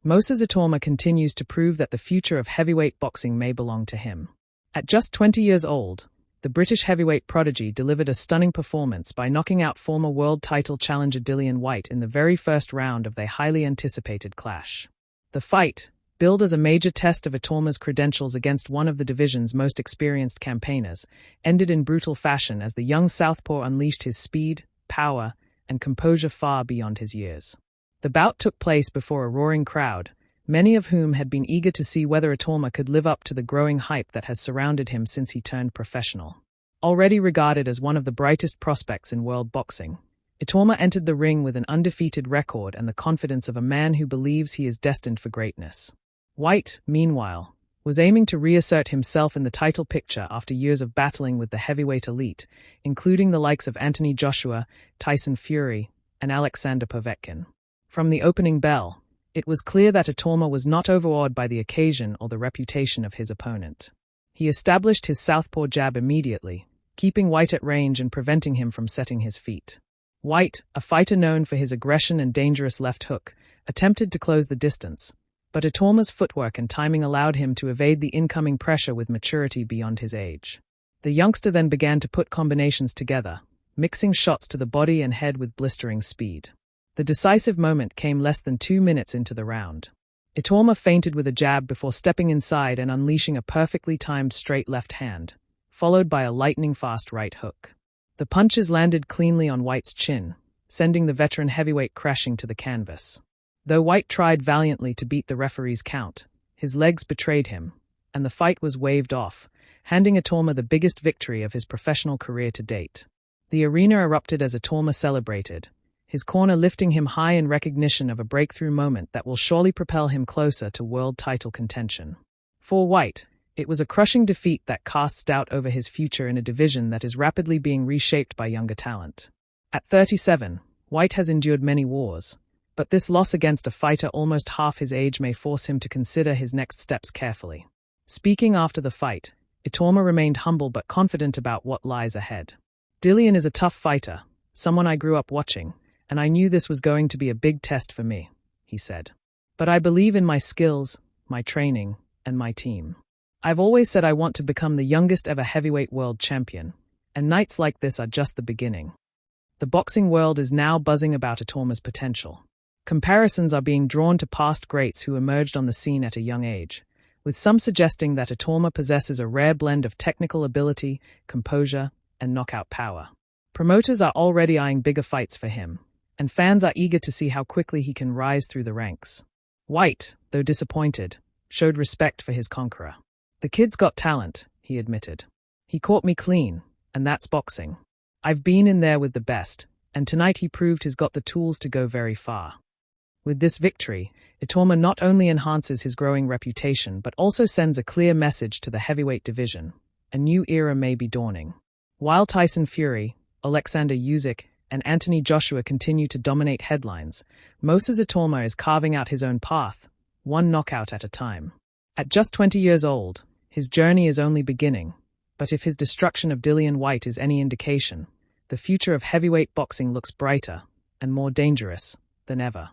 Moses Itauma continues to prove that the future of heavyweight boxing may belong to him. At just 20 years old, the British heavyweight prodigy delivered a stunning performance by knocking out former world title challenger Dillian Whyte in the very first round of their highly anticipated clash. The fight, billed as a major test of Itauma's credentials against one of the division's most experienced campaigners, ended in brutal fashion as the young southpaw unleashed his speed, power, and composure far beyond his years. The bout took place before a roaring crowd, many of whom had been eager to see whether Itauma could live up to the growing hype that has surrounded him since he turned professional. Already regarded as one of the brightest prospects in world boxing, Itauma entered the ring with an undefeated record and the confidence of a man who believes he is destined for greatness. Whyte, meanwhile, was aiming to reassert himself in the title picture after years of battling with the heavyweight elite, including the likes of Anthony Joshua, Tyson Fury, and Alexander Povetkin. From the opening bell, it was clear that Itauma was not overawed by the occasion or the reputation of his opponent. He established his southpaw jab immediately, keeping Whyte at range and preventing him from setting his feet. Whyte, a fighter known for his aggression and dangerous left hook, attempted to close the distance, but Itauma's footwork and timing allowed him to evade the incoming pressure with maturity beyond his age. The youngster then began to put combinations together, mixing shots to the body and head with blistering speed. The decisive moment came less than 2 minutes into the round. Itauma feinted with a jab before stepping inside and unleashing a perfectly timed straight left hand, followed by a lightning-fast right hook. The punches landed cleanly on Whyte's chin, sending the veteran heavyweight crashing to the canvas. Though Whyte tried valiantly to beat the referee's count, his legs betrayed him, and the fight was waved off, handing Itauma the biggest victory of his professional career to date. The arena erupted as Itauma celebrated, his corner lifting him high in recognition of a breakthrough moment that will surely propel him closer to world title contention. For Whyte, it was a crushing defeat that casts doubt over his future in a division that is rapidly being reshaped by younger talent. At 37, Whyte has endured many wars, but this loss against a fighter almost half his age may force him to consider his next steps carefully. Speaking after the fight, Itauma remained humble but confident about what lies ahead. "Dillian is a tough fighter, someone I grew up watching, and I knew this was going to be a big test for me," he said. "But I believe in my skills, my training, and my team. I've always said I want to become the youngest ever heavyweight world champion, and nights like this are just the beginning." The boxing world is now buzzing about Itauma's potential. Comparisons are being drawn to past greats who emerged on the scene at a young age, with some suggesting that Itauma possesses a rare blend of technical ability, composure, and knockout power. Promoters are already eyeing bigger fights for him, and fans are eager to see how quickly he can rise through the ranks. Whyte, though disappointed, showed respect for his conqueror. "The kid's got talent," he admitted. "He caught me clean, and that's boxing. I've been in there with the best, and tonight he proved he's got the tools to go very far." With this victory, Itauma not only enhances his growing reputation but also sends a clear message to the heavyweight division. A new era may be dawning. While Tyson Fury, Alexander Usyk, and Anthony Joshua continue to dominate headlines, Moses Itauma is carving out his own path, one knockout at a time. At just 20 years old, his journey is only beginning, but if his destruction of Dillian Whyte is any indication, the future of heavyweight boxing looks brighter and more dangerous than ever.